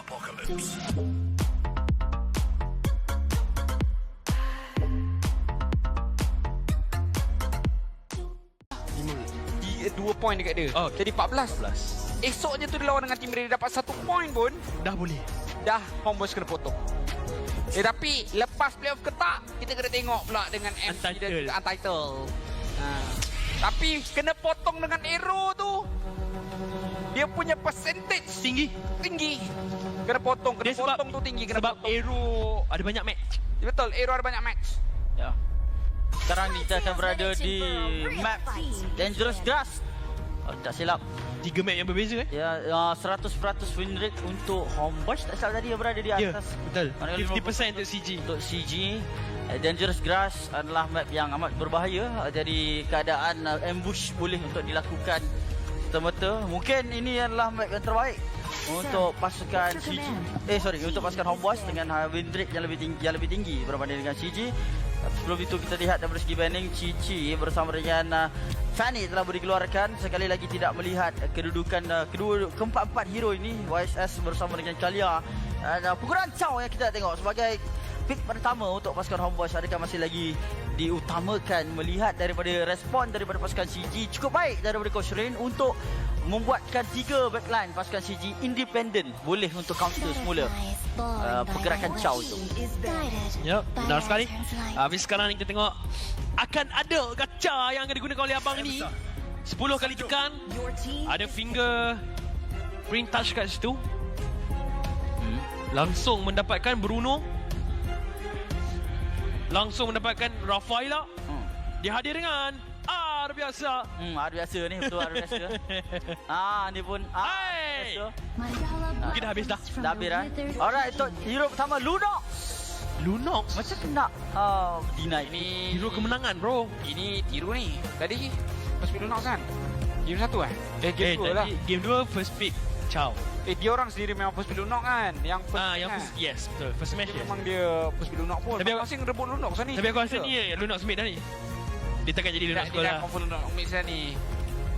apocalypse. Dua point dekat dia. Oh, Jadi 14. Esoknya tu dia lawan dengan tim dia dapat 1 point pun Dah boleh. dah Homeboys kena potong. Tapi lepas playoff ke tak, kita kena tengok pula dengan MC dan Untitled. juga Untitled. Tapi kena potong dengan Aero tu. Dia punya percentage tinggi. Kena potong tu tinggi, kena sebab potong. Aero ada banyak match. Betul, Aero ada banyak match. Ya. Sekarang kita akan berada di map Dangerous Grass. Tak silap. 3 map yang berbeza Ya, 100% win rate untuk Homeboys. Tak silap tadi yang berada di Ya, atas. betul. Manakala 50% untuk CG. Untuk CG. Dangerous Grass adalah map yang amat berbahaya. Jadi keadaan ambush boleh untuk dilakukan serta-merta. Mungkin ini adalah map yang terbaik untuk pasukan CG. Untuk pasukan Homeboys dengan win rate yang lebih tinggi berbanding dengan CG. Sebelum itu kita lihat dari segi banding, Cici bersama dengan Fanny telah dikeluarkan. Sekali lagi tidak melihat kedudukan keempat-empat hero ini. YSS bersama dengan Kalia. Pukulan Chow yang kita tengok sebagai pick pertama untuk pasukan Homeboys. Adakah masih lagi diutamakan melihat daripada respon daripada pasukan CG cukup baik daripada Coach Rain untuk membuatkan 3 backline pasukan CG independent, boleh untuk counter semula pergerakan Chow itu. Ya, benar sekali. Habis sekarang ni kita tengok akan ada gacha yang akan digunakan oleh abang ni. 10 kali tekan. Ada finger print touch kat situ. Langsung mendapatkan Bruno. Langsung mendapatkan Rafaela. Dia hadir dengan R biasa. R biasa ni, betul R biasa. Ni pun Hai. biasa. Mungkin dah habis dah. Dah habis dah. Alright, untuk hero pertama Lunox. Lunox. Macam kena deny. Ini Hero kemenangan bro. Ini tiru ni. Tadi first pick Lunox kan? Game 1 game 2 lah. Tadi game 2 first pick Chow. Dia orang sendiri memang first pick Lunox kan? Yang first pick Yang kan? first, yes, betul. First match, yes. Memang dia first pick Lunox pun. Tapi aku- masing rebut Lunox ni. Tapi aku rasa ni Lunox mid dah ni. Dia takkan jadi Lunox Dia sekolah. dah confirm Lunox mix dah ni.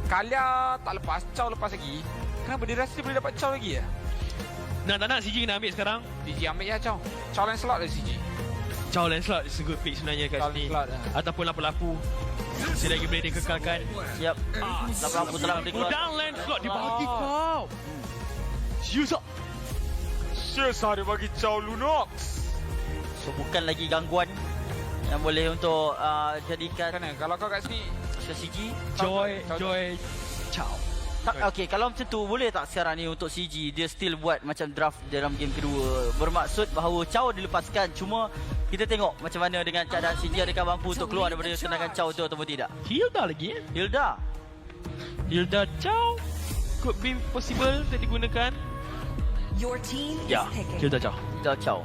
Kalia tak lepas, Chow lepas lagi. Kenapa dia rasa dia boleh dapat Chow lagi ya? Nak tak nak CG kena ambil sekarang. CG ambil ya Chow. Chow lain slot dari CG. Chow Lancelot is a good pick sebenarnya kat Chow sini. Lancelot Ataupun lapu-lapu. Dia lagi boleh dikekalkan. Siap. Lapan telah dikeluar. Udang Lancelot dibagi kau. Yusak. Syesa dia bagi Chow Lunox. So bukan lagi gangguan yang boleh untuk jadikan Kan kalau kau kat sini CG. Joy Chow. Chow. Okey, kalau macam tu boleh tak sekarang ni untuk CG dia still buat macam draft dalam game kedua? Bermaksud bahawa Chow dilepaskan, cuma kita tengok macam mana dengan keadaan CG, adakah mampu untuk keluar daripada serangan Chow tu ataupun tidak? Hilda lagi Hilda. Hilda Chow could be possible untuk digunakan. Your team Ya, is picking. Hilda Chow. Hilda Chow.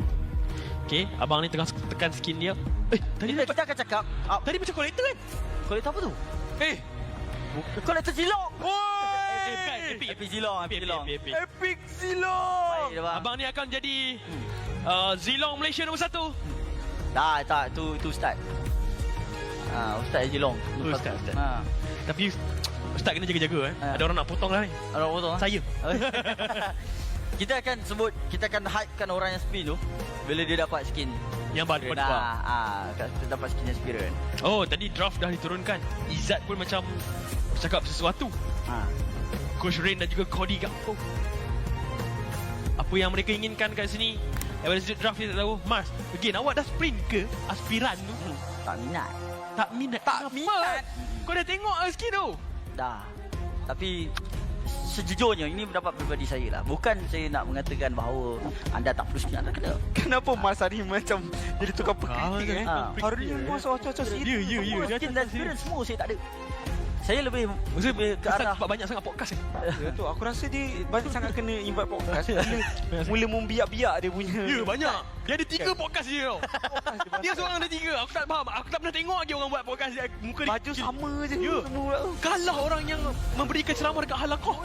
Okay, abang ni tengah tekan skin dia. Tadi Kita akan cakap tadi macam collector kan? kolektor apa tu? Kolektor Zilong. Bukan, Epic Zilong, Epic Zilong. Epic Zilong. Baik, dia bang. Abang ni akan jadi Zilong Malaysia nombor 1. Tak, tu Ustaz. Ustaz Zilong. Ustaz. Tapi Ustaz kena jaga-jaga Ah. Ada orang nak potong dah ni. Orang potong. Saya. Kita akan hypekan orang yang spin tu bila dia dapat skin. Yang baru Dia kita dapat skin yang spirit. Oh, tadi draft dah diturunkan. Izzat pun macam bercakap sesuatu. Coach Rain dan juga Cody Gakpo. Apa yang mereka inginkan kat sini? Daripada sudut draft kita tak tahu. Mas, again awak dah sprint ke aspiran tu? Tak minat. Tak minat. Kenapa? Kau dah tengok skin tu? Dah. Tapi sejujurnya ini pendapat pribadi saya lah. Bukan saya nak mengatakan bahawa anda tak perlu skin, anda kena. Kenapa Mas hari macam jadi tukar pekritik Hari ni Mas cocok sini. Ya. Skin dan spirit semua saya tak ada. Saya lebih ke Ustaz arah sebab banyak sangat podcast ni. Ya tu, aku rasa dia banyak sangat kena invite podcast. Mula membiak-biak dia punya. Ya, banyak. Dia ada 3 podcast dia tau. Dia seorang ada 3. Aku tak faham. Aku tak pernah tengok lagi orang buat podcast dia. Muka dia Baju sama je. Ya. Semua. Kalah orang yang memberikan ceramah dekat halakoh.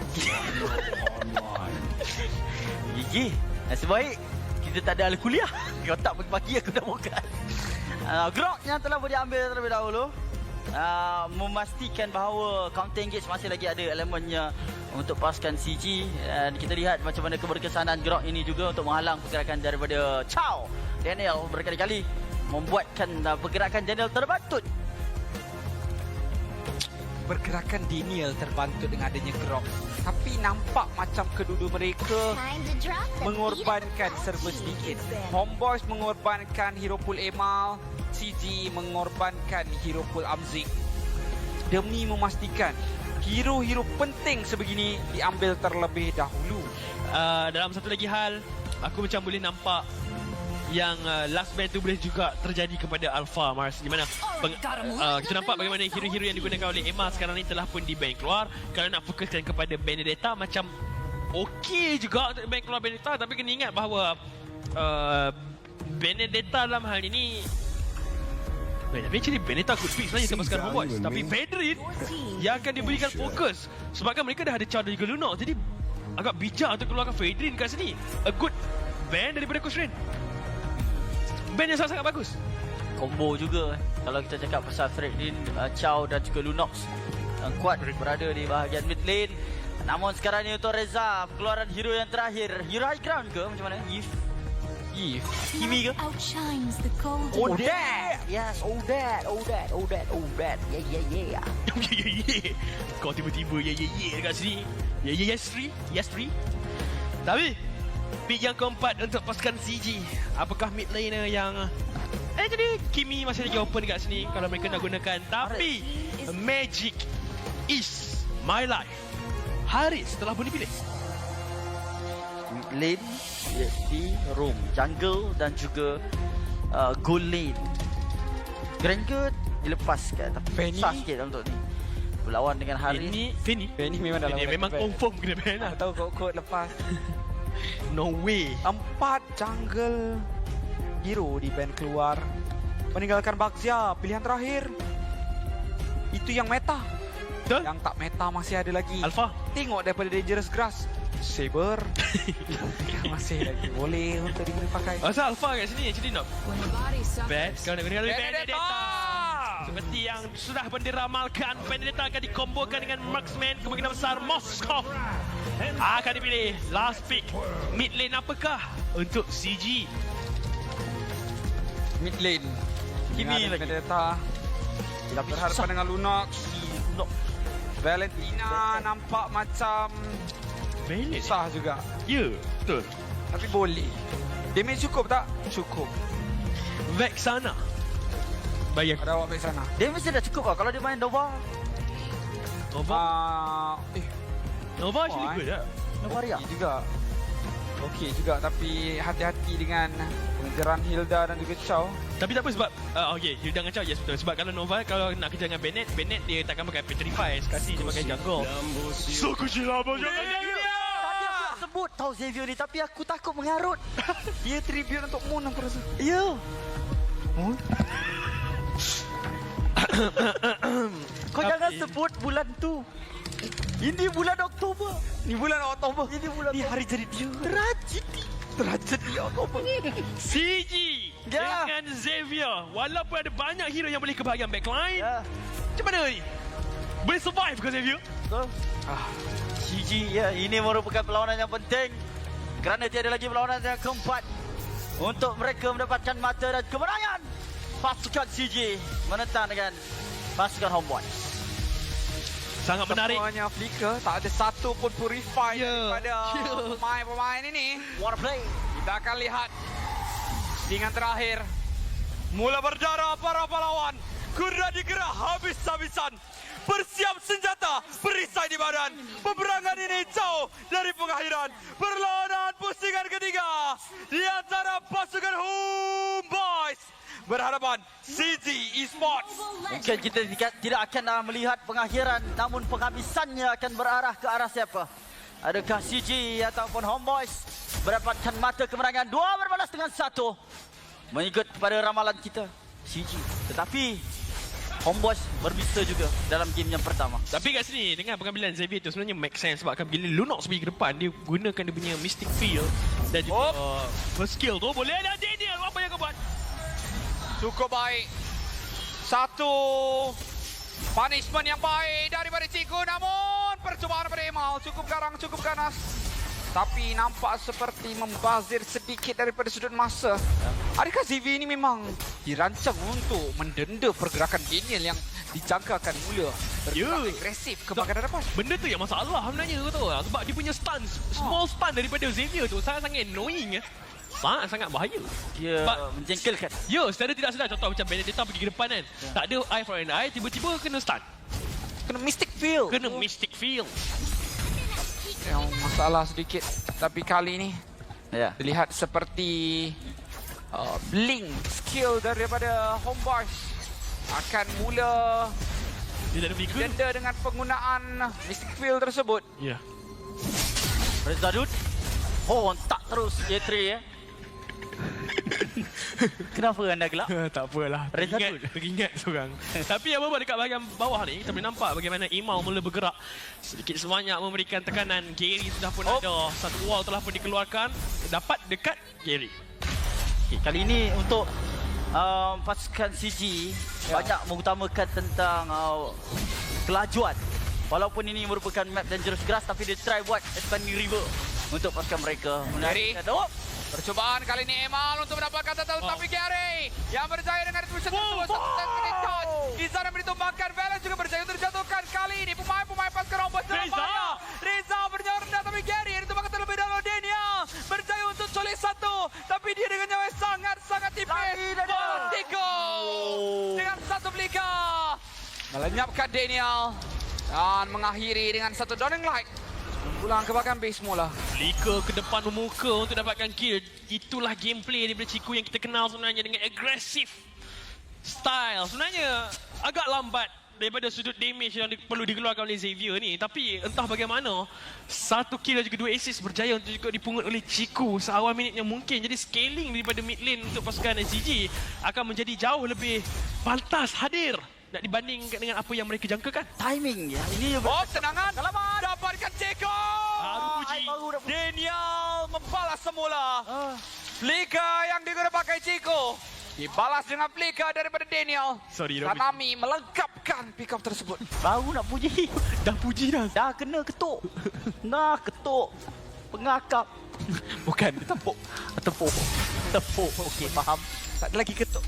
gigi. Nasib baik kita tak ada ahli kuliah. Kau tak pagi-pagi aku dah buka. Grok yang telah diambil terlebih dahulu. Memastikan bahawa counter engage masih lagi ada elemennya untuk pasukan CG. Dan kita lihat macam mana keberkesanan Grok ini juga untuk menghalang pergerakan daripada Chow. Daniel berkali-kali membuatkan pergerakan Daniel terbantut. Pergerakan Daniel terbantu dengan adanya Grok. Tapi nampak macam kedua mereka Time to drop the mengorbankan serba sedikit. Homeboys mengorbankan hero pool Emal, CG mengorbankan hero pool Amzik. Demi memastikan hero-hero penting sebegini diambil terlebih dahulu. Dalam satu lagi hal, aku macam boleh nampak yang last ban tu boleh juga terjadi kepada Alpha Mars, di mana kita nampak bagaimana hero-hero yang digunakan oleh Emma sekarang ni telah pun di ban keluar. Kalau nak fokuskan kepada Benedetta macam okey juga untuk ban keluar Benedetta, tapi kena ingat bahawa Benedetta dalam hal ini actually Benedetta could pick sebenarnya untuk pasukan Homeboys, tapi Fedrin yang akan diberikan fokus sebabkan mereka dah ada Chow dan juga Lunox, jadi agak bijak untuk keluarkan Fedrin kat sini. A good ban daripada Coach Ren. Ban yang sangat-sangat bagus. Combo juga kalau kita cakap pasal Fredrin, Chow dan juga Lunox yang kuat berada di bahagian mid lane. Namun sekarang ni untuk Reza, keluaran hero yang terakhir, hero high ground ke macam mana? If Kimi ke? outshines the golden. Oh that! Yes, oh that. Yeah. Kau tiba-tiba dekat sini. Yes 3. Tapi pick yang keempat untuk pasukan CG. Apakah mid laner yang jadi Kimi masih lagi open dekat sini kalau mereka nak gunakan. Tapi Magic is my life. Haris telah pun dipilih. Mid lane, PSP, roam, jungle dan juga gold lane. Granger dilepaskan tapi Fanny. susah sikit untuk ni. Berlawan dengan Haris. Fanny Memang dalam memang confirm kena ban lah. tahu kod lepas. No way. 4 jungle hero di ban keluar, meninggalkan Baxia. Pilihan terakhir itu yang meta. Betul? Yang tak meta masih ada lagi. Alpha. Tengok daripada Dangerous Grass, Saber masih lagi boleh untuk dipakai. Asal Alpha kat sini actually not When the body bad. suffers, Kalau nak gunakan Benedetta! Seperti yang sudah pun diramalkan, Benedetta akan dikombokan dengan marksman, kemungkinan besar Moskov akan dipilih. Last pick mid lane apakah untuk CG? Mid lane Kimi lagi. Benedetta berhadapan dengan Lunox. Valentina nampak macam Valid. susah juga, Ya, betul. tapi boleh. Damage cukup tak? Cukup. Vexana. Bagi aku. Ada awak baik sana. Damage dia dah cukup lah kalau dia main Nova. Nova. Nova actually Why? good lah. Nova Ria. Okey juga, tapi hati-hati dengan pengejaran Hilda dan juga Chow. Tapi tak apa sebab okay, Hilda dengan Chow, yes betul. Sebab kalau Nova kalau nak kerja dengan Bennett dia takkan pakai Petrify, kasih dia pakai jungle. So Kuchilaba jangan Tadi aku nak sebut tahu Xavier ni tapi aku takut mengarut. Dia tribute untuk Moon aku rasa. Ya. Kau jangan sebut bulan tu. Ini bulan Oktober. Ni bulan Oktober. Ini bulan Ni hari jadi dia. tragedi Oktober. CG Ya. dengan Xavier. Walaupun ada banyak hero yang boleh ke bahagian backline, Ya. macam mana ni? Boleh survive ke Xavier? Betul. CG ya, ini merupakan perlawanan yang penting kerana tiada lagi perlawanan yang keempat untuk mereka mendapatkan mata dan kemenangan. Pasukan CG menentang dengan pasukan Homeboy. Sangat menarik. Semuanya flicker, tak ada satu pun purify Ya. daripada pemain-pemain ini. Wanna play? Kita akan lihat dengan terakhir. Mula berdarah para pahlawan. Kuda digerak habis-habisan. Bersiap senjata, perisai di badan. Peperangan ini jauh dari pengakhiran. Perlawanan pusingan ketiga di antara pasukan Homeboys berhadapan CG Esports. Mungkin kita tidak akan melihat pengakhiran, namun penghabisannya akan berarah ke arah siapa? Adakah CG ataupun Homeboys mendapatkan mata kemenangan 2-1 mengikut kepada ramalan kita CG. Tetapi Homeboys berbisa juga dalam game yang pertama. Tapi kat sini dengan pengambilan Xavier tu sebenarnya make sense sebab bila Lunox pergi ke depan dia gunakan dia punya Mystic Field dan juga first skill tu boleh ada Daniel. Apa yang kau buat? Cukup baik. Satu punishment yang baik daripada Cikgu, namun percobaan daripada Emal. Cukup garang, cukup ganas. Tapi nampak seperti membazir sedikit daripada sudut masa. Adakah ZV ini memang dirancang untuk mendenda pergerakan Daniel yang dijangkakan mula bergerak agresif ke bahagian hadapan? Benda tu yang masalah sebenarnya tu. Sebab dia punya stun, small stun daripada Xavier tu sangat-sangat annoying. Sangat-sangat bahaya. Dia menjengkelkan. Ya, secara tidak sedar. Contoh macam Benedetta pergi ke depan kan. Tak ada eye for an eye, tiba-tiba kena stun. Kena Mystic Field. Kena Mystic Field. Yang masalah sedikit. Tapi kali ini Ya. terlihat seperti blink skill daripada Homeboys akan mula Dia tak ada figure. denda dengan penggunaan Mystic Field tersebut. Ya. Reza Dud. Hontak terus J3 ya. Kenapa anda gelap? Tak apalah. Reza Teringat seorang. Tapi apa-apa dekat bahagian bawah ni, kita boleh nampak bagaimana Emal mula bergerak. Sedikit sebanyak memberikan tekanan. Gary sudah pun ada. Satu wall telah pun dikeluarkan. Dapat dekat Gary. Okay, kali ini untuk pasukan CG banyak mengutamakan tentang kelajuan. Walaupun ini merupakan map Dangerous Grass, tapi dia try buat expanding river untuk pasukan mereka. Gary. Percobaan kali ini Emal untuk mendapatkan total, tapi Gary yang berjaya dengan retribution tersebut. Izan yang ditumbangkan, Valence juga berjaya untuk dijatuhkan. Kali ini pemain-pemain pasukan Homeboys dalam bahaya. Reza bernyawa rendah, tapi Gary yang ditumbangkan terlebih dahulu. Daniel berjaya untuk colik satu, tapi dia dengan nyawa yang sangat-sangat tipis. Tico dengan satu pelika melenyapkan Daniel dan mengakhiri dengan satu downing light. Pulang ke bahagian base mula. Flicker ke depan memuka untuk dapatkan kill. Itulah gameplay daripada Ciku yang kita kenal sebenarnya dengan agresif style. Sebenarnya agak lambat daripada sudut damage yang perlu dikeluarkan oleh Xavier ni. Tapi entah bagaimana, satu kill dan juga 2 assist berjaya untuk juga dipungut oleh Ciku seawal minit yang mungkin. Jadi scaling daripada mid lane untuk pasukan SCG akan menjadi jauh lebih pantas hadir nak dibandingkan dengan apa yang mereka jangkakan. Timing ya. Ini Tenangan. Dapatkan Ceko. Daniel membalas semula. Flika yang digunakan pakai Ceko dibalas dengan Flika daripada Daniel. Sorry, Kanami melengkapkan pick up tersebut. baru nak puji. Dah puji dah. Dah kena ketuk. Nah, ketuk. Pengakap. Bukan, dia tepuk. Tepuk. Tepuk. Okey, faham. Tak ada lagi ketuk.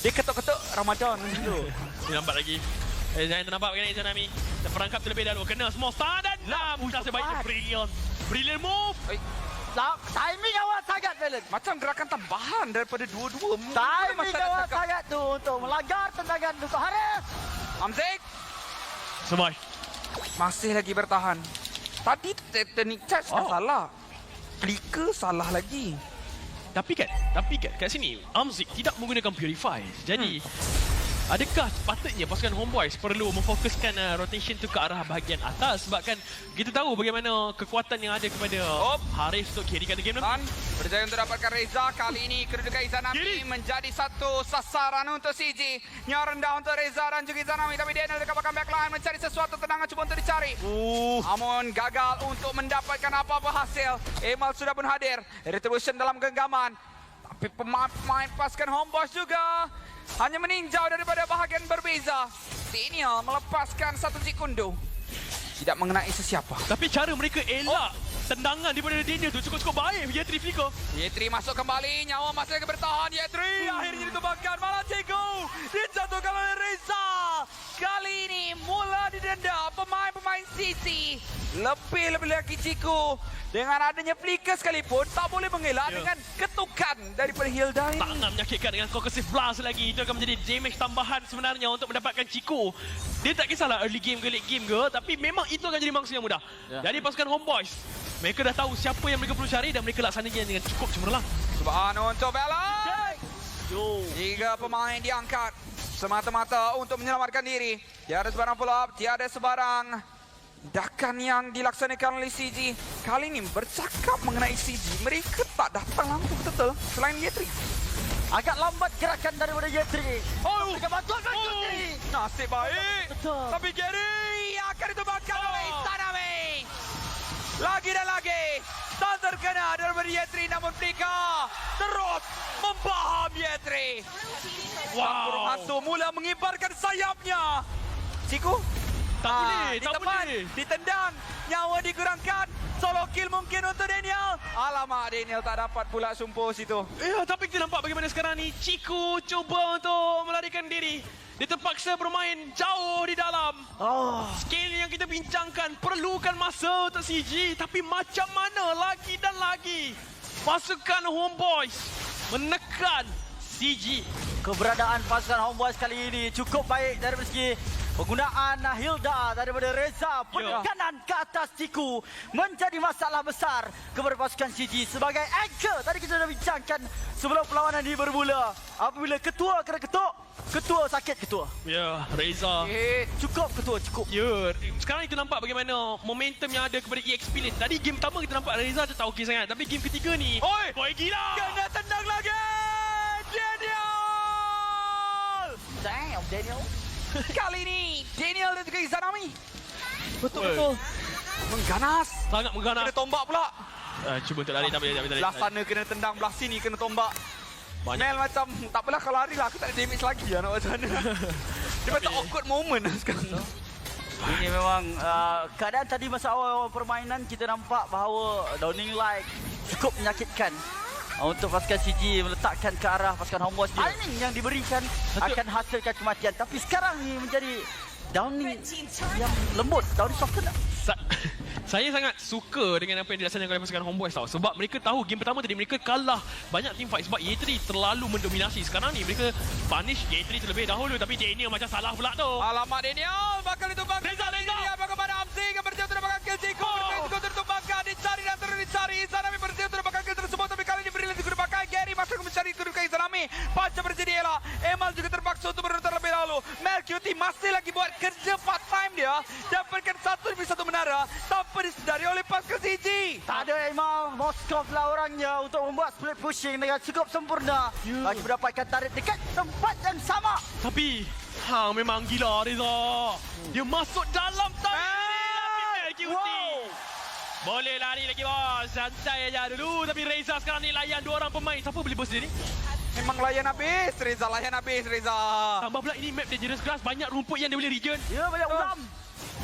Dia ketuk-ketuk Ramadan dulu. Dia nampak lagi. Jangan ternampak bagaimana Izanami. Dan perangkap terlebih dahulu. Kena small stun dan mudah sebaiknya. Brilliant. Brilliant move. Timing awak sangat, Valen. Macam gerakan tambahan daripada dua-dua. Timing awak sangat tu untuk melanggar tendangan untuk Haris. Hamzik Survive. masih lagi bertahan. Tadi teknik charge salah. Flika salah lagi. Tapi kan kat sini Amzik tidak menggunakan Purify. Jadi adakah sepatutnya pasukan Homeboys perlu memfokuskan rotation tu ke arah bahagian atas, sebabkan kita tahu bagaimana kekuatan yang ada kepada Haris untuk carrykan game nanti. Berjaya untuk dapatkan Reza. Kali ini kedudukan Izanami menjadi satu sasaran untuk CG. Nyawa rendah untuk Reza dan juga Izanami. Tapi Daniel dekat belakang backline mencari sesuatu tendangan cuba untuk dicari. Namun gagal untuk mendapatkan apa-apa hasil. Emal sudah pun hadir. Retribution dalam genggaman. Tapi pemain pasukan Homeboys juga hanya meninjau daripada bahagian berbeza. Daniel melepaskan satu sekundo. Tidak mengenai sesiapa. Tapi cara mereka elak tendangan daripada Daniel tu cukup-cukup baik. Yetri Flicker. Yetri masuk kembali. Nyawa masih lagi bertahan. Yetri akhirnya ditumbangkan. Malah Ceko dijatuhkan oleh Reza. Kali ini mula didenda pemain-pemain CC. Lebih-lebih lagi Ceko. Dengan adanya Flicker sekalipun tak boleh mengelak dengan ketukan daripada Hilda ini. Tak nak menyakitkan dengan Concussive Blast lagi. Itu akan menjadi damage tambahan sebenarnya untuk mendapatkan Ciku. Dia tak kisahlah early game ke late game ke, tapi memang itu akan jadi mangsa yang mudah. Jadi pasukan Homeboys, mereka dah tahu siapa yang mereka perlu cari dan mereka laksanakan dengan cukup cemerlang. Cubaan untuk Valence. 3 pemain diangkat semata-mata untuk menyelamatkan diri. Tiada sebarang follow up, tiada sebarang tindakan yang dilaksanakan oleh CG. Kali ini bercakap mengenai CG, mereka tak datang langsung betul selain Yetri. Agak lambat gerakan daripada Yetri. Dengan bantuan Yetri. Nasib baik. Betul. Tapi Gary akan ditumbangkan oleh Izanami. Lagi dan lagi. Tak terkena daripada Yetri, namun Flika terus membaham Yetri. Burung hantu mula mengibarkan sayapnya. Ciku, Tak boleh, tak diteman, boleh. ditendang, nyawa dikurangkan. Solo kill mungkin untuk Daniel. Alamak, Daniel tak dapat pula sumpah situ. Ya, tapi kita nampak bagaimana sekarang ni Chico cuba untuk melarikan diri. Dia terpaksa bermain jauh di dalam. Skill yang kita bincangkan perlukan masa untuk CG. Tapi macam mana lagi dan lagi pasukan Homeboys menekan CG. Keberadaan pasukan Homeboys kali ini cukup baik dari segi penggunaan Hilda daripada Reza. Penekanan ke atas Ciku menjadi masalah besar kepada pasukan CG sebagai anchor. Tadi kita dah bincangkan sebelum perlawanan ini bermula. Apabila ketua kena ketuk, ketua sakit ketua. Ya, Reza. Cukup ketua, cukup. Ya, sekarang kita nampak bagaimana momentum yang ada kepada EXP ni. Tadi game pertama kita nampak Reza tu tak okey sangat. Tapi game ketiga ni, Oi! boy gila! Kena tendang lagi! Daniel! Damn, Daniel. Kali ini, Daniel dan juga Izanami. Betul-betul. Mengganas. Sangat mengganas. Kena tombak pula. Cuba untuk lari, tak boleh. Belah sana kena tendang, belah sini kena tombak. Mel macam, tak apalah kalau lari lah, aku tak ada damage lagi lah nak buat macam mana. Dia macam awkward moment lah sekarang. Ini memang keadaan tadi masa awal permainan kita nampak bahawa Downing Light cukup menyakitkan untuk pasukan CG meletakkan ke arah pasukan Homeboys. Timing yang diberikan akan hasilkan kematian. Tapi sekarang ni menjadi Downing yang lembut, Downing soften. Saya sangat suka dengan apa yang dilaksanakan oleh pasukan Homeboys tau. Sebab mereka tahu game pertama tadi mereka kalah banyak team fight sebab Y3 terlalu mendominasi. Sekarang ni mereka punish Y3 terlebih dahulu tapi Daniel macam salah pula tu. Alamak, Daniel bakal ditumbang. Reza. Dia bakal pada Hamzi yang berjauh terbakan kill Jiko. Jiko tertumbangkan, dicari dan terus dicari. Izanami berjauh terbakan kill tersebut tapi kali ini berilah juga dipakai. Gary masuk mencari kedudukan Izanami. Panca bersedia lah. Emal juga terpaksa untuk berhenti terlebih dahulu. Mel QT masih lagi buat kerja part time dia. Dapatkan satu demi satu menara tanpa disedari oleh pasukan CG. Tak ada Emal, Moskov lah orangnya untuk membuat split pushing dengan cukup sempurna. Bagi mendapatkan tarik dekat tempat yang sama. Tapi hang memang gila Reza. Dia masuk dalam tarik QT. Boleh lari lagi bos. Santai aja dulu. Tapi Reza sekarang ni layan dua orang pemain. Siapa boleh bos dia ni? Memang layan habis. Reza layan habis. Reza. Tambah pula ini map Dangerous Grass. Banyak rumput yang dia boleh regen. Ya, banyak ulam.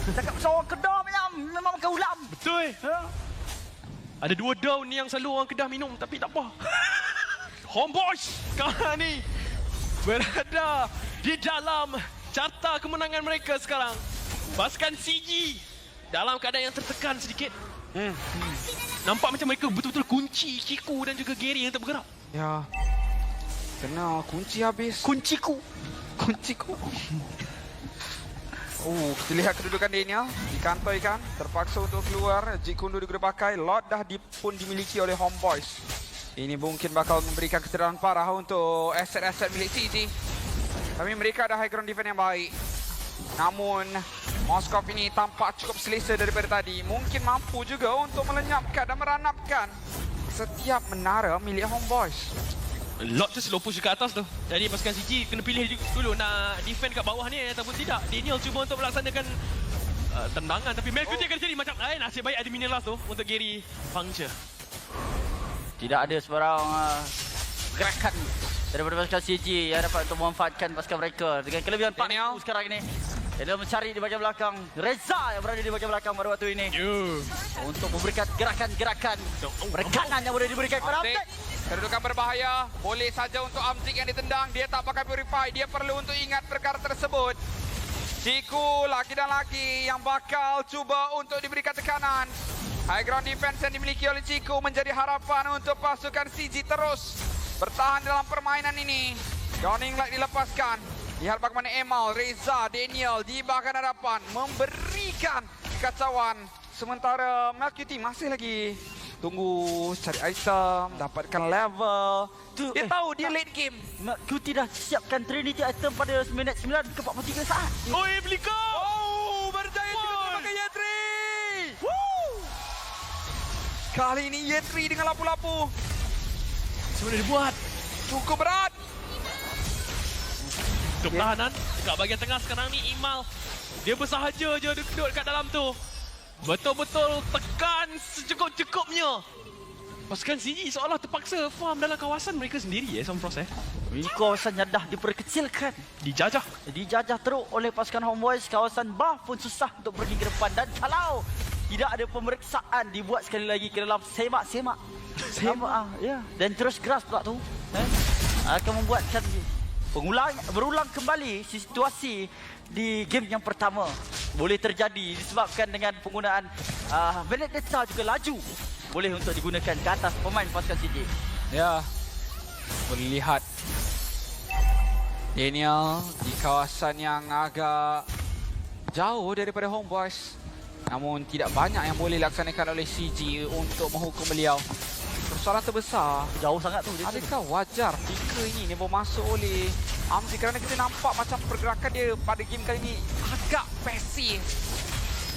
Cakap pasal orang Kedah memang makan ulam. Betul. Ada dua daun ni yang selalu orang Kedah minum. Tapi tak apa. Homeboys sekarang ni berada di dalam carta kemenangan mereka sekarang. Pasukan CG dalam keadaan yang tertekan sedikit. Nampak macam mereka betul-betul kunci Ciku dan juga Gary yang tak bergerak. Ya. Kena kunci habis. Kunciku. Oh, kita lihat kedudukan Daniel. Dikantaikan. Terpaksa untuk keluar. Jik Kundu juga pakai. Lot dah pun dimiliki oleh Homeboys. Ini mungkin bakal memberikan kecederaan parah untuk aset-aset milik CG. Tapi mereka ada high ground defense yang baik. Namun, Moskov ini tampak cukup selesa daripada tadi. Mungkin mampu juga untuk melenyapkan dan meranapkan setiap menara milik Homeboys. Lot tu slow push ke atas tu. Jadi pasukan CG kena pilih dulu nak defend kat bawah ni ataupun tidak. Daniel cuba untuk melaksanakan tendangan tapi Melkuti akan jadi macam nasib baik ada minion last tu untuk Gary puncture. Tidak ada sebarang gerakan daripada pasukan CG yang dapat untuk memanfaatkan pasukan mereka dengan kelebihan 4 sekarang ini. Daniel mencari di bahagian belakang. Reza yang berada di bahagian belakang pada waktu ini. Untuk memberikan gerakan-gerakan rekanan yang boleh diberikan kepada Amzik. Kedudukan berbahaya. Boleh saja untuk Amzik yang ditendang. Dia tak pakai purify. Dia perlu untuk ingat perkara tersebut. Ciku lagi dan lagi yang bakal cuba untuk diberikan tekanan. High ground defense yang dimiliki oleh Ciku menjadi harapan untuk pasukan CG terus bertahan dalam permainan ini. Downing Light dilepaskan. Lihat bagaimana Emal, Reza, Daniel di bahagian hadapan memberikan kekacauan. Sementara Melkuti masih lagi tunggu cari item, dapatkan level. Dia tahu dia late game. Melkuti dah siapkan Trinity item pada minit 9 ke 43 saat. Oi, Blika! Oh, berjaya juga terpakai Yetri. Kali ini Yetri dengan lapu-lapu. Macam mana dia buat? Cukup berat. Untuk pertahanan dekat bahagian tengah sekarang ni Imal. Dia bersahaja je duduk kat dalam tu. Betul-betul tekan secukup-cukupnya. Pasukan CG seolah terpaksa farm dalam kawasan mereka sendiri Samfrost Ini kawasannya dah diperkecilkan. dijajah. Dijajah teruk oleh pasukan Homeboys. Kawasan bah pun susah untuk pergi ke depan. Dan kalau tidak ada pemeriksaan dibuat sekali lagi ke dalam semak-semak. Ya. Dan terus keras pula tu. Akan membuatkan berulang kembali situasi di game yang pertama. Boleh terjadi disebabkan dengan penggunaan Vendetta juga laju. Boleh untuk digunakan ke atas pemain pasukan CJ. Ya, boleh lihat Daniel di kawasan yang agak jauh daripada Homeboys. Namun tidak banyak yang boleh dilaksanakan oleh CG untuk menghukum beliau. Persoalan terbesar, Jauh sangat tu. adakah wajar Pika ini masuk oleh Amzi? Kerana kita nampak macam pergerakan dia pada game kali ini agak pasif.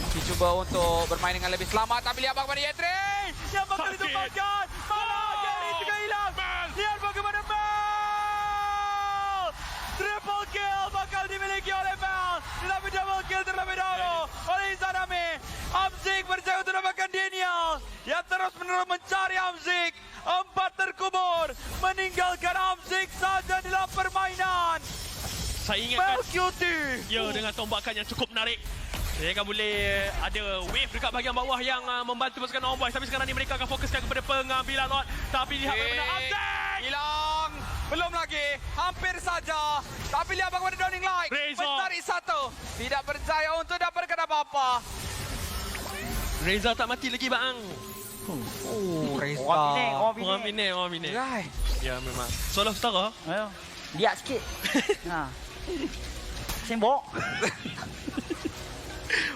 Dia cuba untuk bermain dengan lebih selamat, tapi lihat bagaimana Yetri yang bakal ditumpahkan. Malah Gary juga hilang. Lihat bagaimana Mel. Triple kill bakal dimiliki oleh Mel. Tetapi double kill terlebih dahulu oleh Izanami. Amzik berjaya untuk dapatkan Daniel yang terus-menerus mencari Amzik. 4 terkubur, meninggalkan Amzik saja dalam permainan. Saya ingatkan Melcuti. ya dengan tombakan yang cukup menarik. Saya akan boleh ada wave dekat bahagian bawah yang membantu pasukan Homeboys. Tapi sekarang ni mereka akan fokuskan kepada pengambilan lot. Tapi lihat bagaimana Amzik hilang. Belum lagi, hampir saja. Tapi lihat bagaimana Downing Light Reza. mencari satu. Tidak berjaya untuk dapatkan apa-apa. Reza tak mati lagi bang. Oh, Reza. Orang Penang. Right. Ya memang. Solo setara. Lihat sikit. Sembok.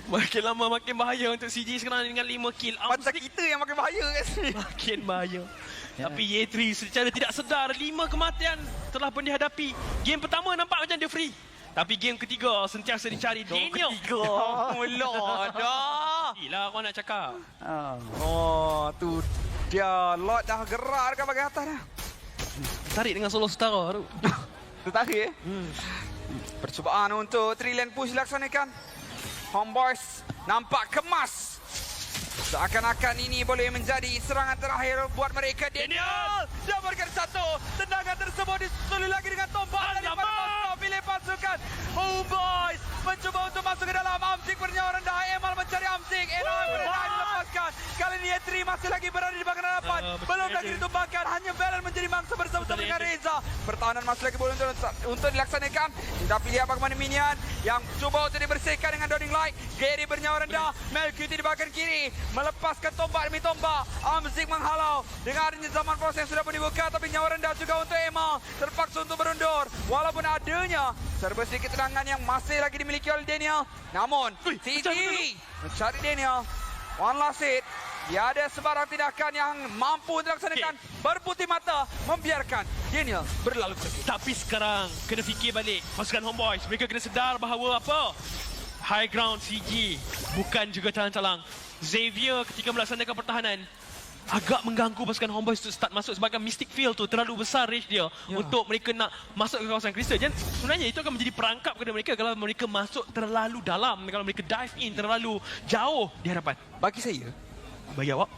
Makin lama makin bahaya untuk CG sekarang dengan 5 kill. Macam kita yang makin bahaya kat sini. Makin bahaya. Tapi Yetri secara tidak sedar 5 kematian telah pun dihadapi. Game pertama nampak macam dia free. Tapi game ketiga sentiasa dicari Daniel. Mula dah. Gila kau nak cakap. Oh, tu dia. Lot dah gerak dekat bahagian atas dah. Tarik dengan solo setara tu. Tertarik Percubaan untuk 3 lane push dilaksanakan. Homeboys nampak kemas. Seakan-akan ini boleh menjadi serangan terakhir buat mereka. Daniel dapatkan satu. Tendangan tersebut disusul lagi dengan tombak daripada Moscow. Pilih pasukan Homeboys mencuba untuk masuk ke dalam. Amzik bernyawa rendah. Emal mencari Amzik. Emal bernyawa dilepaskan. Kali ini Yetri masih lagi berada di bahagian hadapan. Belum lagi ditumbangkan. Hanya Valen menjadi mangsa bersama-sama dengan Reza. Pertahanan masih lagi boleh untuk dilaksanakan. Tapi lihat bagaimana minion yang cuba untuk dibersihkan dengan Downing Light. Gary bernyawa rendah. Melcuti di bahagian kiri. Melepaskan tombak demi tombak. Amzik menghalau. Dengan adanya zaman proses yang sudah pun dibuka. Tapi nyawa rendah juga untuk Emal. Terpaksa untuk berundur. Walaupun adanya serba sedikit tendangan yang masih lagi dimiliki oleh Daniel. Namun, CG mencari Daniel. One last hit. Tiada sebarang tindakan yang mampu dilaksanakan. Berputih mata. Membiarkan Daniel berlalu pergi. Tapi sekarang kena fikir balik pasukan Homeboys. Mereka kena sedar bahawa apa? High ground CG bukan juga calang-calang. Xavier ketika melaksanakan pertahanan agak mengganggu pasukan Homeboys untuk start masuk sebabkan Mystic Field tu terlalu besar range dia untuk mereka nak masuk ke kawasan kristal. Dan sebenarnya itu akan menjadi perangkap kepada mereka kalau mereka masuk terlalu dalam, kalau mereka dive in terlalu jauh di hadapan. Bagi saya, Bagi awak?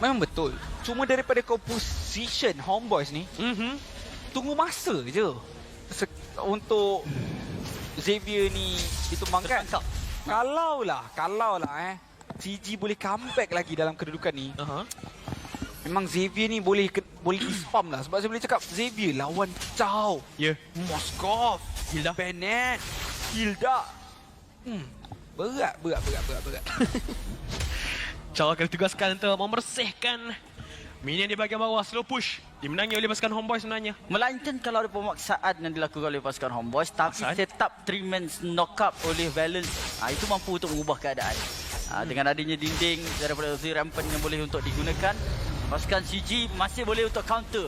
memang betul. Cuma daripada composition Homeboys ni, tunggu masa je untuk Xavier ni ditumbangkan. Kalau lah CG boleh comeback lagi dalam kedudukan ni. Memang Xavier ni boleh di-spam lah. Sebab saya boleh cakap Xavier lawan Chow, Moskov, Hilda, Bennett, Hilda. Berat. Chow akan ditugaskan untuk membersihkan minion di bahagian bawah. Slow push dimenangi oleh pasukan Homeboys sebenarnya. Melainkan kalau ada pemaksaan yang dilakukan oleh pasukan Homeboys. Tapi setup 3 man knock-up oleh Valence. Itu mampu untuk mengubah keadaan. Dengan adanya dinding daripada Z-Rampant yang boleh untuk digunakan, pasukan CG masih boleh untuk counter.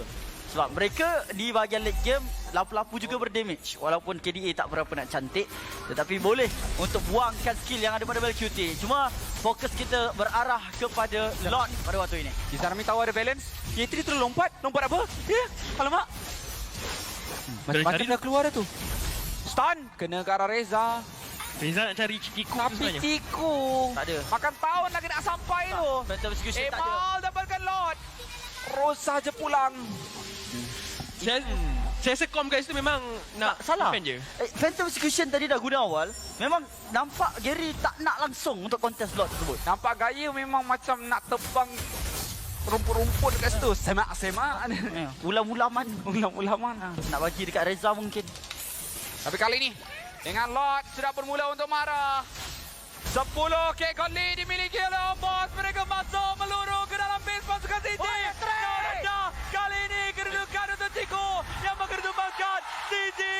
Sebab mereka di bahagian late game, lapu-lapu juga berdamage. Walaupun KDA tak berapa nak cantik, tetapi boleh untuk buangkan skill yang ada pada Melcuti. Cuma fokus kita berarah kepada Lord pada waktu ini. Di sana tahu ada balance. Yetri terus lompat. Lompat apa? Alamak. Macam-macam dah keluar dah tu. Stun. Kena ke arah Reza. Reza nak cari Cikiku Tapi sebenarnya. Ciku Tak ada. makan tahun lagi nak sampai tu. Phantom Execution tak ada. Emal dapatkan Lord. Terus saja pulang. Saya rasa Com guys tu memang nak Salah. defend je. Phantom Execution tadi dah guna awal. Memang nampak Gary tak nak langsung untuk kontes slot tersebut. Nampak gaya memang macam nak tebang rumput-rumput kat situ. Semak-semak. Ulam-ulaman. Ulam-ulaman. Nak bagi dekat Reza mungkin. Tapi kali ini, dengan Lot sudah bermula untuk marah. 10 kek kali dimiliki oleh Ombos. Mereka masuk meluru ke dalam base pasukan City. Dah kali ini kedudukan untuk Tico yang mengedepankan City.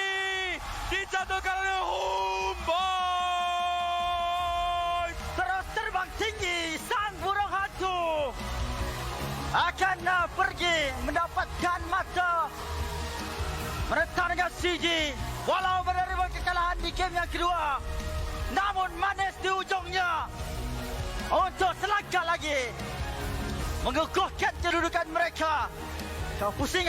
Dijatuhkan oleh Ombos. Terus terbang tinggi sang burung hantu. Akan pergi mendapatkan mata. Meretak dengan CG. Walau menerima kekalahan di game yang kedua. Namun manis di ujungnya. Untuk selangkah lagi mengukuhkan kedudukan mereka. Kau pusing